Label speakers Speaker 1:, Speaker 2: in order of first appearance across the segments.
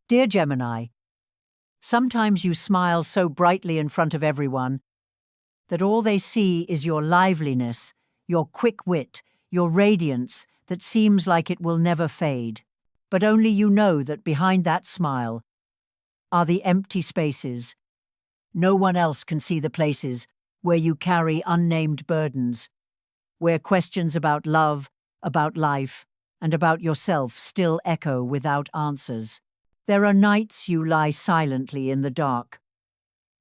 Speaker 1: Dear Gemini, sometimes you smile so brightly in front of everyone that all they see is your liveliness, your quick wit, your radiance that seems like it will never fade. But only you know that behind that smile are the empty spaces. No one else can see the places where you carry unnamed burdens, where questions about love, about life, and about yourself still echo without answers. There are nights you lie silently in the dark,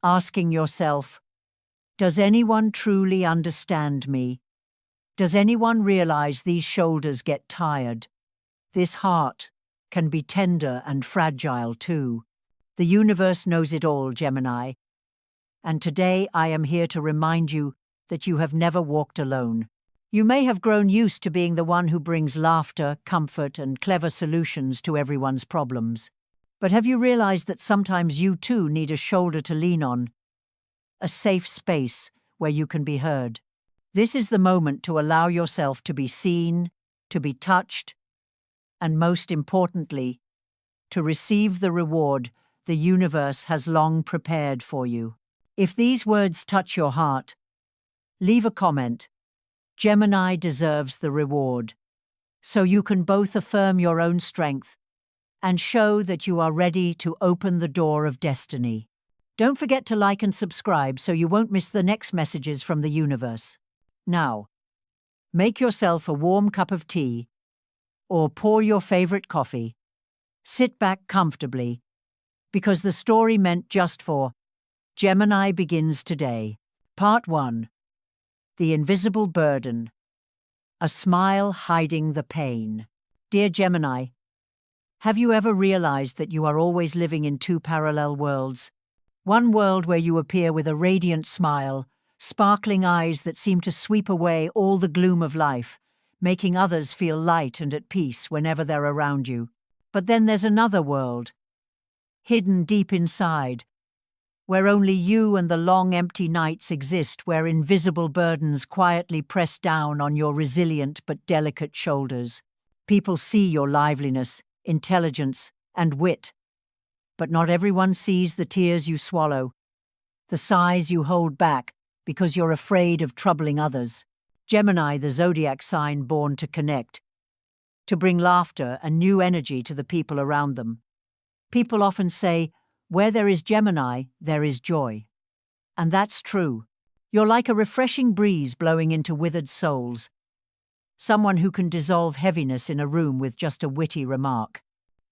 Speaker 1: asking yourself, does anyone truly understand me? Does anyone realize these shoulders get tired? This heart can be tender and fragile too. The universe knows it all, Gemini. And today I am here to remind you that you have never walked alone. You may have grown used to being the one who brings laughter, comfort, and clever solutions to everyone's problems. But have you realized that sometimes you too need a shoulder to lean on? A safe space where you can be heard. This is the moment to allow yourself to be seen, to be touched, and most importantly, to receive the reward the universe has long prepared for you. If these words touch your heart, leave a comment. Gemini deserves the reward, so you can both affirm your own strength and show that you are ready to open the door of destiny. Don't forget to like and subscribe so you won't miss the next messages from the universe. Now, make yourself a warm cup of tea or pour your favorite coffee. Sit back comfortably, because the story meant just for Gemini begins today. Part 1. The Invisible Burden. A smile hiding the pain. Dear Gemini, have you ever realized that you are always living in two parallel worlds? One world where you appear with a radiant smile, sparkling eyes that seem to sweep away all the gloom of life, making others feel light and at peace whenever they're around you. But then there's another world, hidden deep inside, where only you and the long empty nights exist, where invisible burdens quietly press down on your resilient but delicate shoulders. People see your liveliness, intelligence, and wit, but not everyone sees the tears you swallow, the sighs you hold back because you're afraid of troubling others. Gemini, the Zodiac sign born to connect, to bring laughter and new energy to the people around them. People often say, where there is Gemini, there is joy. And that's true. You're like a refreshing breeze blowing into withered souls, someone who can dissolve heaviness in a room with just a witty remark.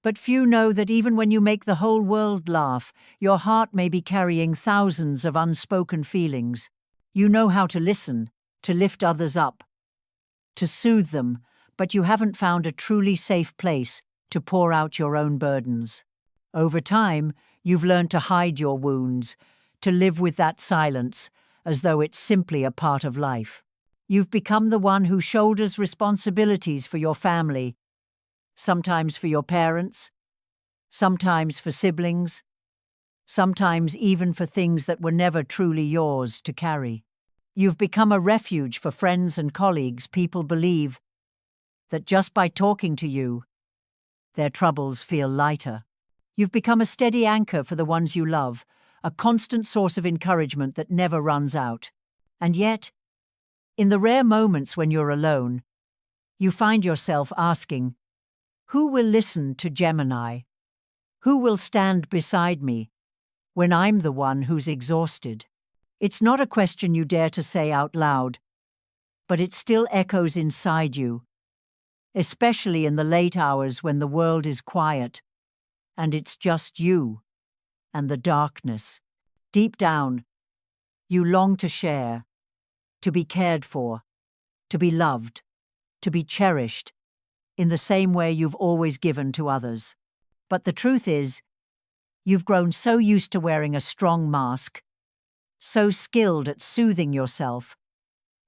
Speaker 1: But few know that even when you make the whole world laugh, your heart may be carrying thousands of unspoken feelings. You know how to listen, to lift others up, to soothe them, but you haven't found a truly safe place to pour out your own burdens. Over time, you've learned to hide your wounds, to live with that silence, as though it's simply a part of life. You've become the one who shoulders responsibilities for your family, sometimes for your parents, sometimes for siblings, sometimes even for things that were never truly yours to carry. You've become a refuge for friends and colleagues. People believe that just by talking to you, their troubles feel lighter. You've become a steady anchor for the ones you love, a constant source of encouragement that never runs out. And yet, in the rare moments when you're alone, you find yourself asking, who will listen to Gemini? Who will stand beside me when I'm the one who's exhausted? It's not a question you dare to say out loud, but it still echoes inside you, especially in the late hours when the world is quiet and it's just you and the darkness. Deep down, you long to share, to be cared for, to be loved, to be cherished, in the same way you've always given to others. But the truth is, you've grown so used to wearing a strong mask, so skilled at soothing yourself,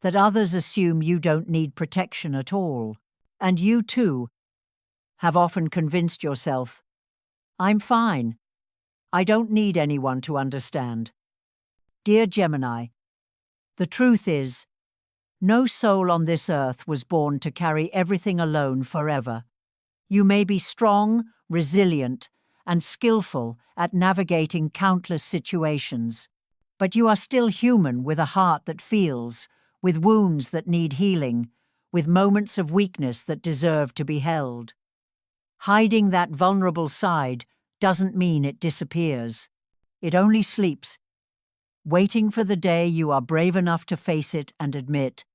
Speaker 1: that others assume you don't need protection at all. And you, too, have often convinced yourself, I'm fine. I don't need anyone to understand. Dear Gemini, the truth is, no soul on this earth was born to carry everything alone forever. You may be strong, resilient, and skillful at navigating countless situations. But you are still human with a heart that feels, with wounds that need healing, with moments of weakness that deserve to be held. Hiding that vulnerable side doesn't mean it disappears. It only sleeps, waiting for the day you are brave enough to face it and admit,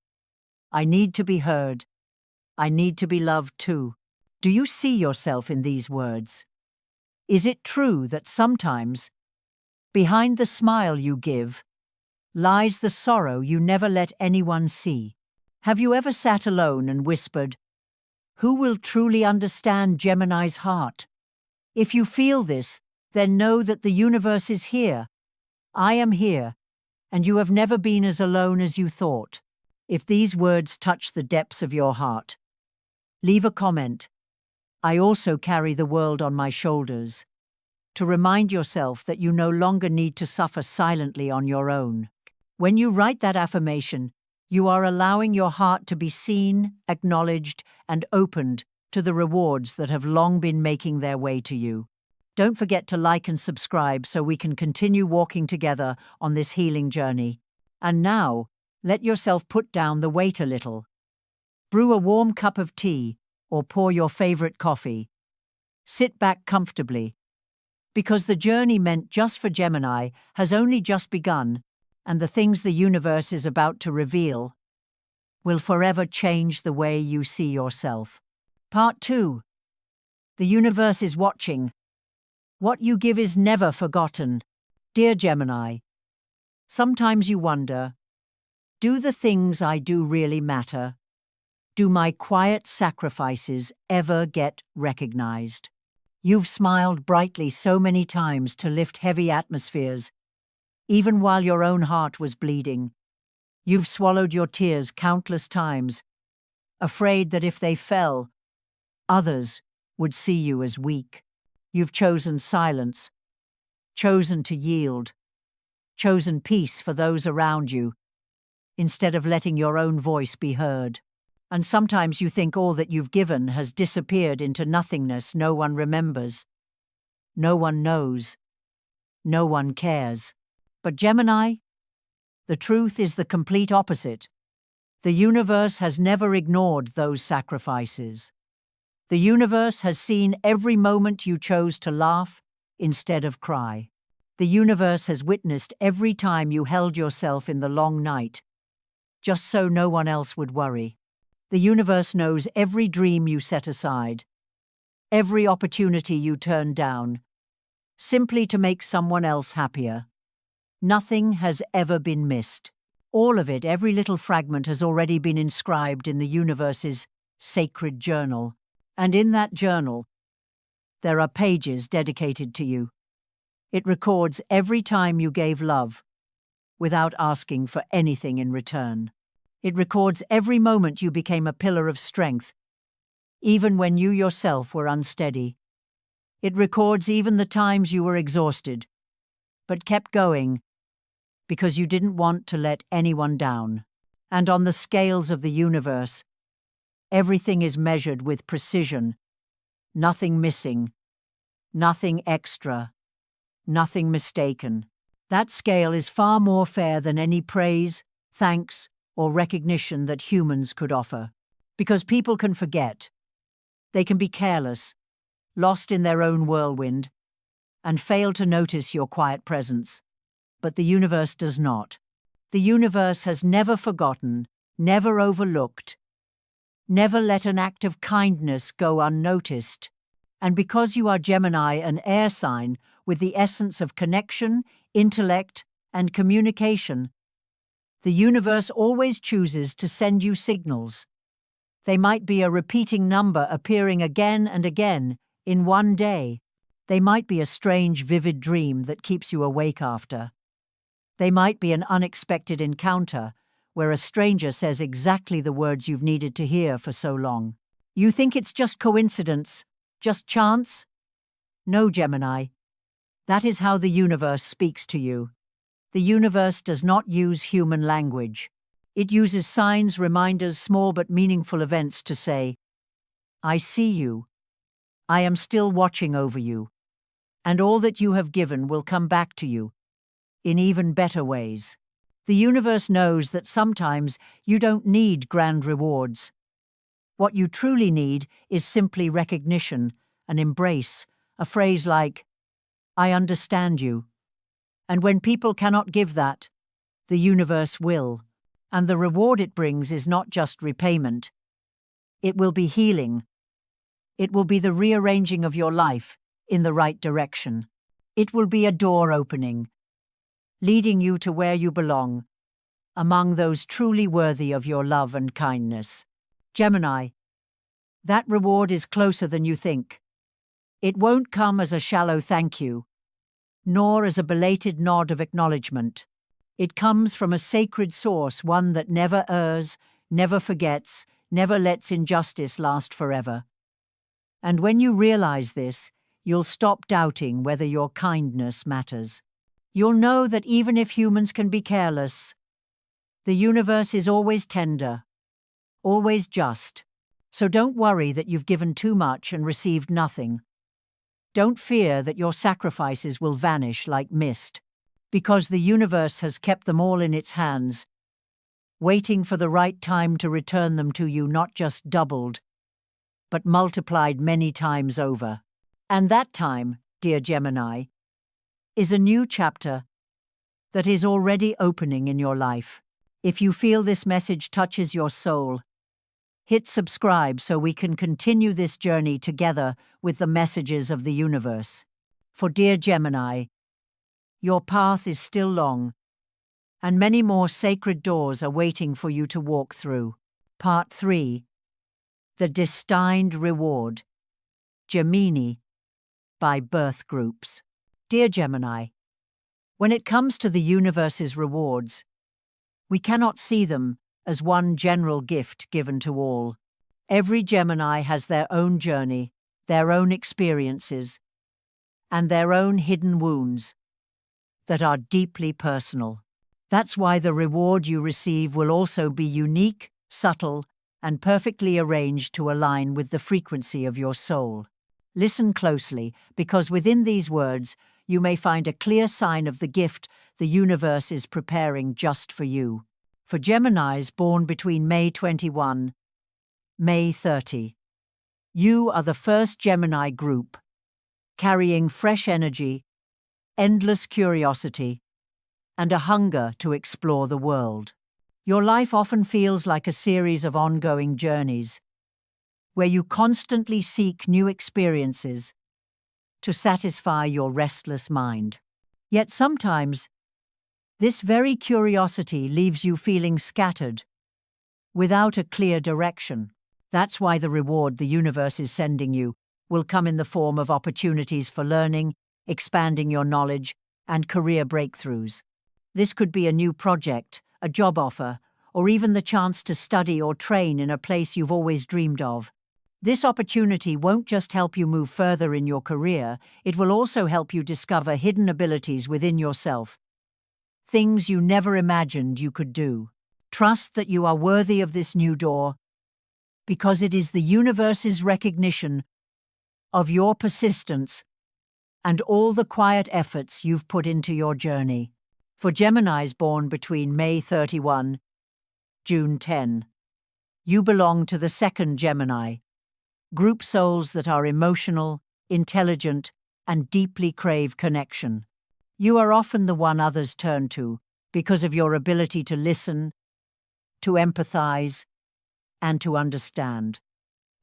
Speaker 1: I need to be heard. I need to be loved too. Do you see yourself in these words? Is it true that sometimes, behind the smile you give, lies the sorrow you never let anyone see? Have you ever sat alone and whispered, who will truly understand Gemini's heart? If you feel this, then know that the universe is here. I am here, and you have never been as alone as you thought. If these words touch the depths of your heart, leave a comment. I also carry the world on my shoulders. To remind yourself that you no longer need to suffer silently on your own. When you write that affirmation, you are allowing your heart to be seen, acknowledged, and opened to the rewards that have long been making their way to you. Don't forget to like and subscribe so we can continue walking together on this healing journey. And now, let yourself put down the weight a little. Brew a warm cup of tea or pour your favorite coffee. Sit back comfortably, because the journey meant just for Gemini has only just begun, and the things the universe is about to reveal will forever change the way you see yourself. Part 2. The universe is watching. What you give is never forgotten. Dear Gemini, sometimes you wonder, do the things I do really matter? Do my quiet sacrifices ever get recognized? You've smiled brightly so many times to lift heavy atmospheres, even while your own heart was bleeding. You've swallowed your tears countless times, afraid that if they fell, others would see you as weak. You've chosen silence, chosen to yield, chosen peace for those around you, instead of letting your own voice be heard. And sometimes you think all that you've given has disappeared into nothingness. No one remembers. No one knows. No one cares. But Gemini, the truth is the complete opposite. The universe has never ignored those sacrifices. The universe has seen every moment you chose to laugh instead of cry. The universe has witnessed every time you held yourself in the long night, just so no one else would worry. The universe knows every dream you set aside, every opportunity you turned down, simply to make someone else happier. Nothing has ever been missed. All of it, every little fragment, has already been inscribed in the universe's sacred journal. And in that journal, there are pages dedicated to you. It records every time you gave love, without asking for anything in return. It records every moment you became a pillar of strength, even when you yourself were unsteady. It records even the times you were exhausted, but kept going because you didn't want to let anyone down. And on the scales of the universe, everything is measured with precision. Nothing missing, nothing extra, nothing mistaken. That scale is far more fair than any praise, thanks, or recognition that humans could offer. Because people can forget. They can be careless, lost in their own whirlwind, and fail to notice your quiet presence. But the universe does not. The universe has never forgotten, never overlooked, never let an act of kindness go unnoticed. And because you are Gemini, an air sign with the essence of connection, intellect, and communication, the universe always chooses to send you signals. They might be a repeating number appearing again and again in one day. They might be a strange, vivid dream that keeps you awake after. They might be an unexpected encounter where a stranger says exactly the words you've needed to hear for so long. You think it's just coincidence, just chance? No, Gemini. That is how the universe speaks to you. The universe does not use human language. It uses signs, reminders, small but meaningful events to say, I see you. I am still watching over you. and all that you have given will come back to you in even better ways. The universe knows that sometimes you don't need grand rewards. What you truly need is simply recognition, an embrace, a phrase like, "I understand you." And when people cannot give that, the universe will. And the reward it brings is not just repayment. It will be healing. It will be the rearranging of your life in the right direction. It will be a door opening, leading you to where you belong, among those truly worthy of your love and kindness. Gemini, that reward is closer than you think. It won't come as a shallow thank you, nor as a belated nod of acknowledgement. It comes from a sacred source, one that never errs, never forgets, never lets injustice last forever. And when you realize this, you'll stop doubting whether your kindness matters. You'll know that even if humans can be careless, the universe is always tender, always just. So don't worry that you've given too much and received nothing. Don't fear that your sacrifices will vanish like mist, because the universe has kept them all in its hands, waiting for the right time to return them to you, not just doubled, but multiplied many times over. And that time, dear Gemini, is a new chapter that is already opening in your life. If you feel this message touches your soul, hit subscribe so we can continue this journey together with the messages of the universe. For dear Gemini, your path is still long, and many more sacred doors are waiting for you to walk through. Part 3. The Destined Reward. Gemini, by birth groups. Dear Gemini, when it comes to the universe's rewards, we cannot see them as one general gift given to all. Every Gemini has their own journey, their own experiences, and their own hidden wounds that are deeply personal. That's why the reward you receive will also be unique, subtle, and perfectly arranged to align with the frequency of your soul. Listen closely, because within these words you may find a clear sign of the gift the universe is preparing just for you. For Geminis born between May 21, May 30, you are the first Gemini group, carrying fresh energy, endless curiosity, and a hunger to explore the world. Your life often feels like a series of ongoing journeys, where you constantly seek new experiences to satisfy your restless mind. Yet sometimes, this very curiosity leaves you feeling scattered, without a clear direction. That's why the reward the universe is sending you will come in the form of opportunities for learning, expanding your knowledge, and career breakthroughs. This could be a new project, a job offer, or even the chance to study or train in a place you've always dreamed of. This opportunity won't just help you move further in your career, it will also help you discover hidden abilities within yourself, things you never imagined you could do. Trust that you are worthy of this new door, because it is the universe's recognition of your persistence and all the quiet efforts you've put into your journey. For Geminis born between May 31, June 10, you belong to the second Gemini, group souls that are emotional, intelligent, and deeply crave connection. You are often the one others turn to because of your ability to listen, to empathize, and to understand.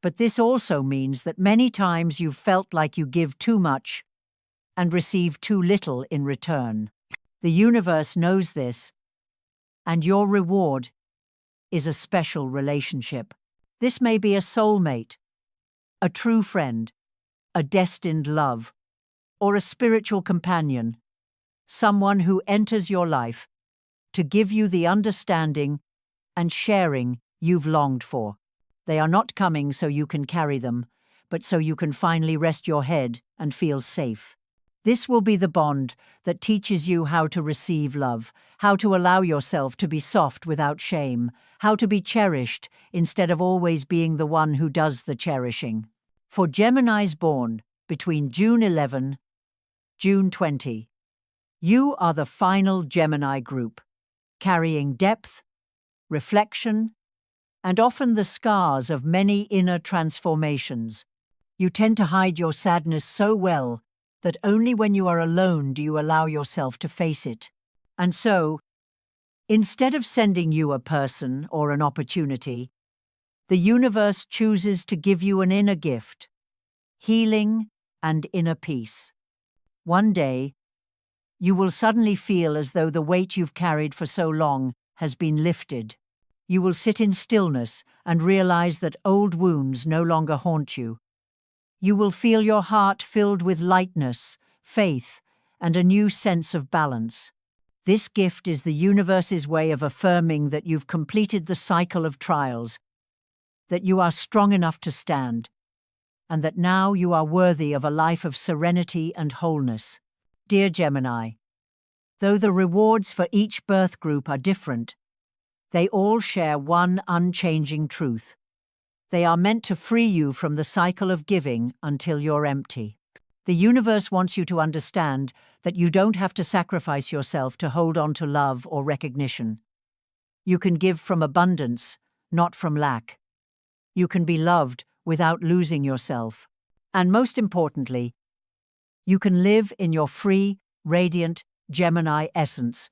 Speaker 1: But this also means that many times you've felt like you give too much and receive too little in return. The universe knows this, and your reward is a special relationship. This may be a soulmate, a true friend, a destined love, or a spiritual companion, someone who enters your life to give you the understanding and sharing you've longed for. They are not coming so you can carry them, but so you can finally rest your head and feel safe. This will be the bond that teaches you how to receive love, how to allow yourself to be soft without shame, how to be cherished instead of always being the one who does the cherishing. For Geminis born between June 11 June 20. You are the final Gemini group, carrying depth, reflection, and often the scars of many inner transformations. You tend to hide your sadness so well that only when you are alone do you allow yourself to face it. And so, instead of sending you a person or an opportunity, the universe chooses to give you an inner gift, healing and inner peace. One day, you will suddenly feel as though the weight you've carried for so long has been lifted. You will sit in stillness and realize that old wounds no longer haunt you. You will feel your heart filled with lightness, faith, and a new sense of balance. This gift is the universe's way of affirming that you've completed the cycle of trials, that you are strong enough to stand, and that now you are worthy of a life of serenity and wholeness. Dear Gemini, though the rewards for each birth group are different, they all share one unchanging truth. They are meant to free you from the cycle of giving until you're empty. The universe wants you to understand that you don't have to sacrifice yourself to hold on to love or recognition. You can give from abundance, not from lack. You can be loved without losing yourself. And most importantly, you can live in your free, radiant Gemini essence,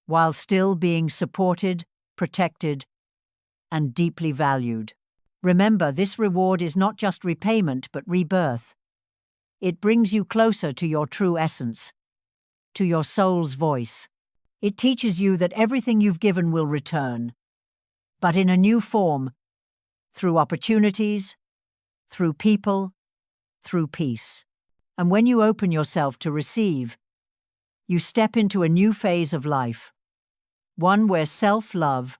Speaker 1: while still being supported, protected, and deeply valued. Remember, this reward is not just repayment but rebirth. It brings you closer to your true essence, to your soul's voice. It teaches you that everything you've given will return, but in a new form, through opportunities, through people, through peace. And when you open yourself to receive, you step into a new phase of life, one where self-love,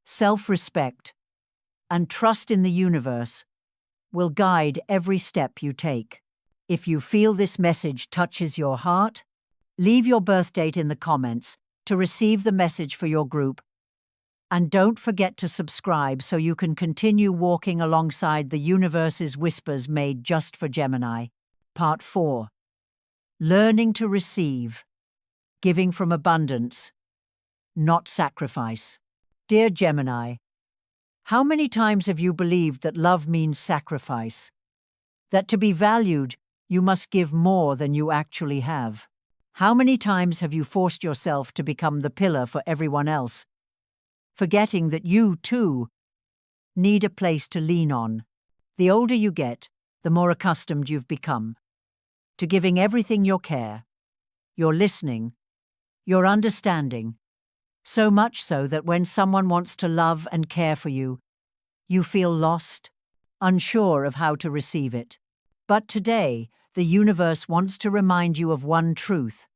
Speaker 1: self-respect, and trust in the universe will guide every step you take. If you feel this message touches your heart, leave your birth date in the comments to receive the message for your group. And don't forget to subscribe so you can continue walking alongside the universe's whispers made just for Gemini. Part 4. Learning to receive. Giving from abundance, not sacrifice. Dear Gemini, how many times have you believed that love means sacrifice? That to be valued, you must give more than you actually have? How many times have you forced yourself to become the pillar for everyone else, forgetting that you, too, need a place to lean on? The older you get, the more accustomed you've become to giving everything your care, your listening, your understanding, so much so that when someone wants to love and care for you, you feel lost, unsure of how to receive it. But today, the universe wants to remind you of one truth.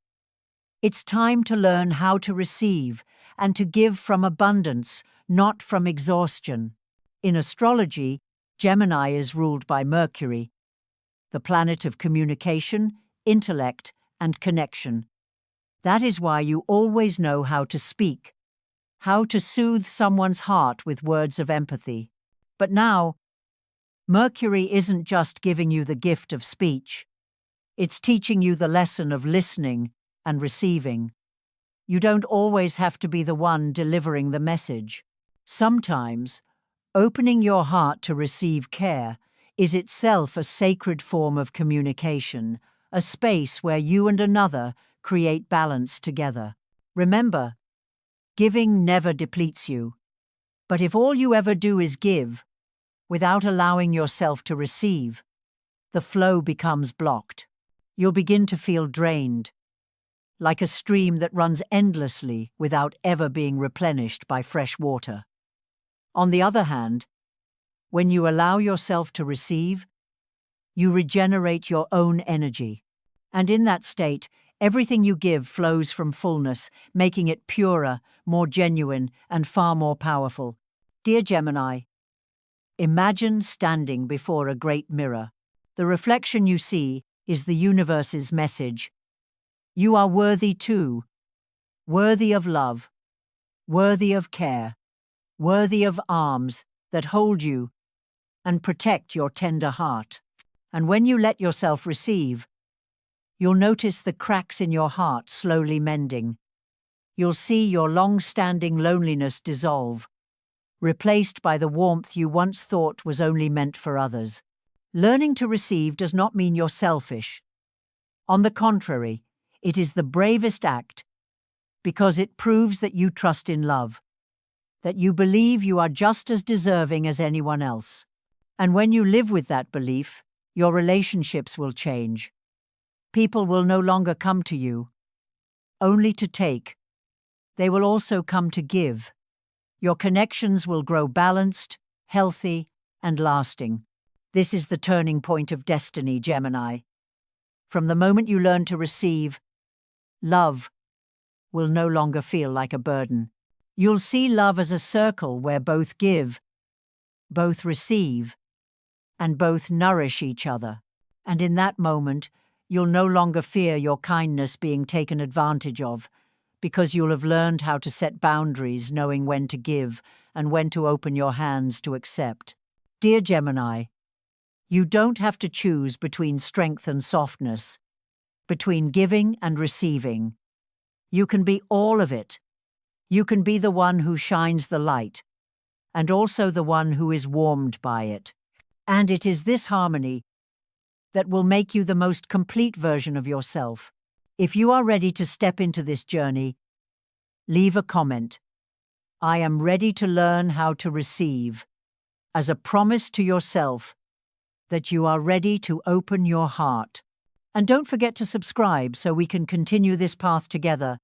Speaker 1: It's time to learn how to receive and to give from abundance, not from exhaustion. In astrology, Gemini is ruled by Mercury, the planet of communication, intellect, and connection. That is why you always know how to speak, how to soothe someone's heart with words of empathy. But now, Mercury isn't just giving you the gift of speech. It's teaching you the lesson of listening and receiving. You don't always have to be the one delivering the message. Sometimes, opening your heart to receive care is itself a sacred form of communication, a space where you and another create balance together. Remember, giving never depletes you. But if all you ever do is give, without allowing yourself to receive, the flow becomes blocked. You'll begin to feel drained, like a stream that runs endlessly without ever being replenished by fresh water. On the other hand, when you allow yourself to receive, you regenerate your own energy. And in that state, everything you give flows from fullness, making it purer, more genuine, and far more powerful. Dear Gemini, imagine standing before a great mirror. The reflection you see is the universe's message. You are worthy too, worthy of love, worthy of care, worthy of arms that hold you and protect your tender heart. And when you let yourself receive, You'll notice the cracks in your heart slowly mending. You'll see your long-standing loneliness dissolve, replaced by the warmth you once thought was only meant for others. Learning to receive does not mean you're selfish. On the contrary, it is the bravest act because it proves that you trust in love, that you believe you are just as deserving as anyone else. And when you live with that belief, your relationships will change. People will no longer come to you only to take. They will also come to give. Your connections will grow balanced, healthy, and lasting. This is the turning point of destiny, Gemini. From the moment you learn to receive, love will no longer feel like a burden. You'll see love as a circle where both give, both receive, and both nourish each other. And in that moment, you'll no longer fear your kindness being taken advantage of, because you'll have learned how to set boundaries, knowing when to give and when to open your hands to accept. Dear Gemini, you don't have to choose between strength and softness, between giving and receiving. You can be all of it. You can be the one who shines the light, and also the one who is warmed by it. And it is this harmony that will make you the most complete version of yourself. If you are ready to step into this journey, leave a comment. I am ready to learn how to receive, as a promise to yourself that you are ready to open your heart. And don't forget to subscribe so we can continue this path together.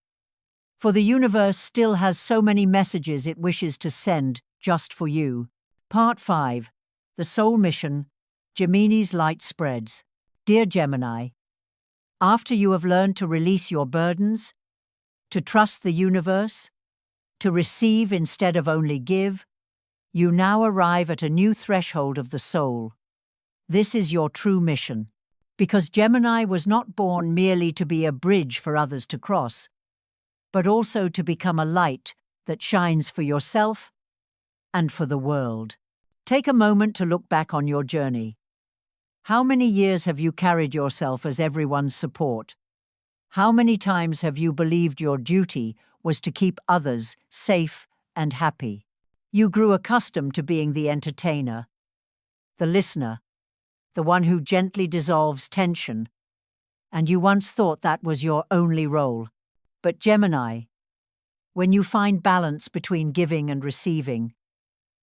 Speaker 1: For the universe still has so many messages it wishes to send just for you. Part 5. The Soul Mission, Gemini's Light Spreads. Dear Gemini, after you have learned to release your burdens, to trust the universe, to receive instead of only give, you now arrive at a new threshold of the soul. This is your true mission, because Gemini was not born merely to be a bridge for others to cross, but also to become a light that shines for yourself and for the world. Take a moment to look back on your journey. How many years have you carried yourself as everyone's support? How many times have you believed your duty was to keep others safe and happy? You grew accustomed to being the entertainer, the listener, the one who gently dissolves tension, and you once thought that was your only role. But Gemini, when you find balance between giving and receiving,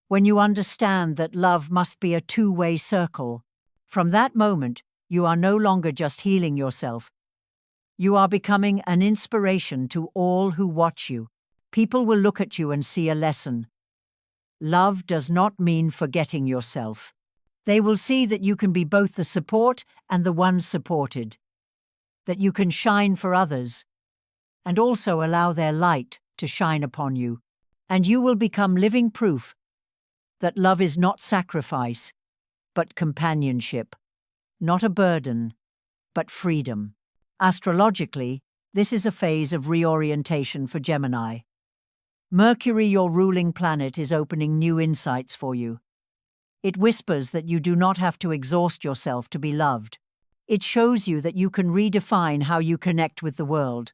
Speaker 1: when you understand that love must be a two-way circle, from that moment you are no longer just healing yourself. You are becoming an inspiration to all who watch you. People will look at you and see a lesson. Love does not mean forgetting yourself. They will see that you can be both the support and the one supported, that you can shine for others, and also allow their light to shine upon you. And you will become living proof that love is not sacrifice, but companionship, not a burden, but freedom. Astrologically, this is a phase of reorientation for Gemini. Mercury, your ruling planet, is opening new insights for you. It whispers that you do not have to exhaust yourself to be loved. It shows you that you can redefine how you connect with the world.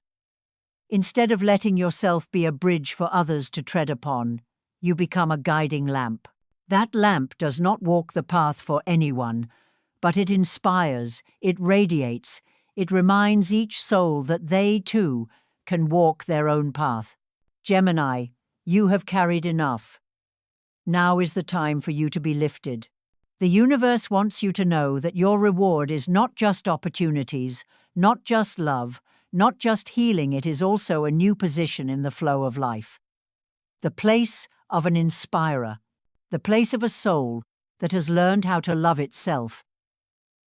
Speaker 1: Instead of letting yourself be a bridge for others to tread upon, you become a guiding lamp. That lamp does not walk the path for anyone, but it inspires, it radiates, it reminds each soul that they, too, can walk their own path. Gemini, you have carried enough. Now is the time for you to be lifted. The universe wants you to know that your reward is not just opportunities, not just love, not just healing, it is also a new position in the flow of life. The place of an inspirer, the place of a soul that has learned how to love itself,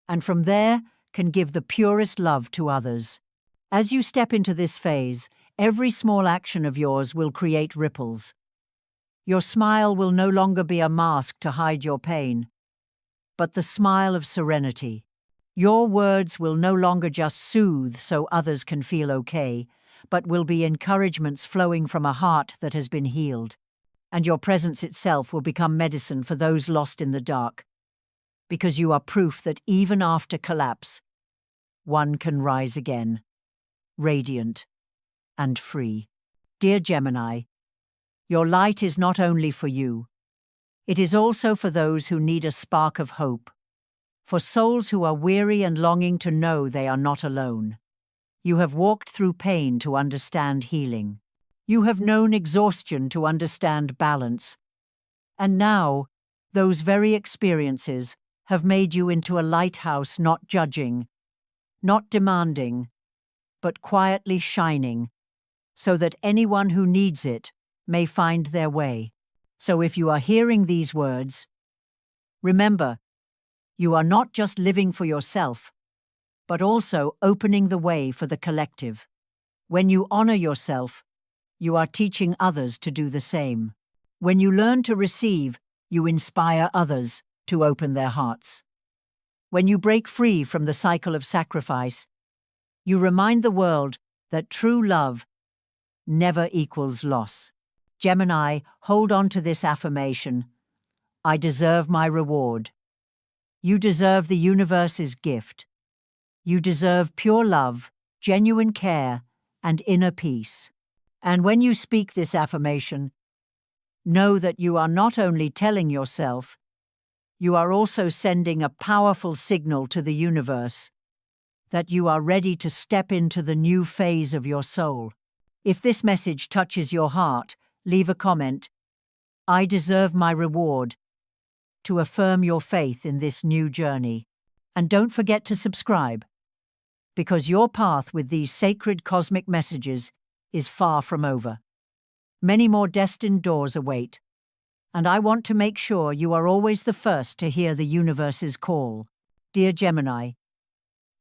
Speaker 1: and from there can give the purest love to others. As you step into this phase, every small action of yours will create ripples. Your smile will no longer be a mask to hide your pain, but the smile of serenity. Your words will no longer just soothe so others can feel okay, but will be encouragements flowing from a heart that has been healed. And your presence itself will become medicine for those lost in the dark, because you are proof that even after collapse, one can rise again, radiant and free. Dear Gemini, your light is not only for you, it is also for those who need a spark of hope, for souls who are weary and longing to know they are not alone. You have walked through pain to understand healing. You have known exhaustion to understand balance. And now, those very experiences have made you into a lighthouse, not judging, not demanding, but quietly shining, so that anyone who needs it may find their way. So if you are hearing these words, remember, you are not just living for yourself, but also opening the way for the collective. When you honor yourself, you are teaching others to do the same. When you learn to receive, you inspire others to open their hearts. When you break free from the cycle of sacrifice, you remind the world that true love never equals loss. Gemini, hold on to this affirmation. I deserve my reward. You deserve the universe's gift. You deserve pure love, genuine care, and inner peace. And when you speak this affirmation, know that you are not only telling yourself, you are also sending a powerful signal to the universe that you are ready to step into the new phase of your soul. If this message touches your heart, leave a comment. I deserve my reward, to affirm your faith in this new journey. And don't forget to subscribe, because your path with these sacred cosmic messages is far from over. Many more destined doors await, and I want to make sure you are always the first to hear the universe's call. Dear Gemini,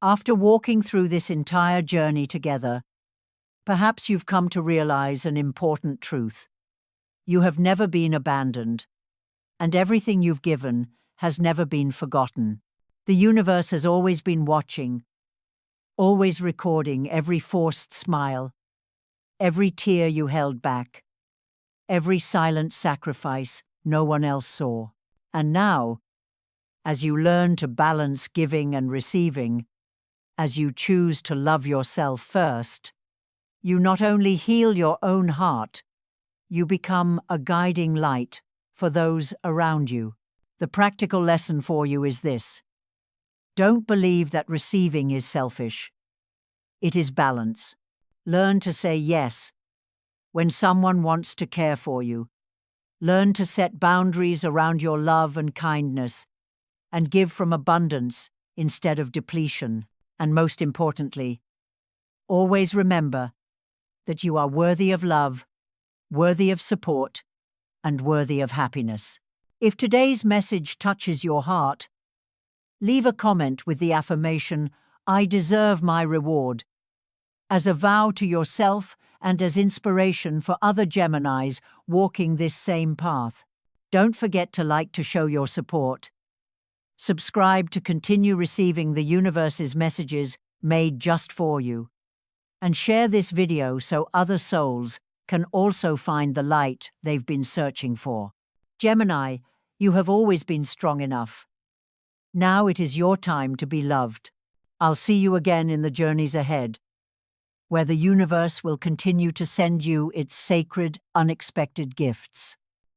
Speaker 1: after walking through this entire journey together, perhaps you've come to realize an important truth. You have never been abandoned, and everything you've given has never been forgotten. The universe has always been watching, always recording every forced smile, every tear you held back, every silent sacrifice no one else saw. And now, as you learn to balance giving and receiving, as you choose to love yourself first, you not only heal your own heart, you become a guiding light for those around you. The practical lesson for you is this: don't believe that receiving is selfish. It is balance. Learn to say yes when someone wants to care for you. Learn to set boundaries around your love and kindness, and give from abundance instead of depletion. And most importantly, always remember that you are worthy of love, worthy of support, and worthy of happiness. If today's message touches your heart, leave a comment with the affirmation, I deserve my reward, as a vow to yourself and as inspiration for other Geminis walking this same path. Don't forget to like to show your support. Subscribe to continue receiving the universe's messages made just for you. And share this video so other souls can also find the light they've been searching for. Gemini, you have always been strong enough. Now it is your time to be loved. I'll see you again in the journeys ahead, where the universe will continue to send you its sacred, unexpected gifts.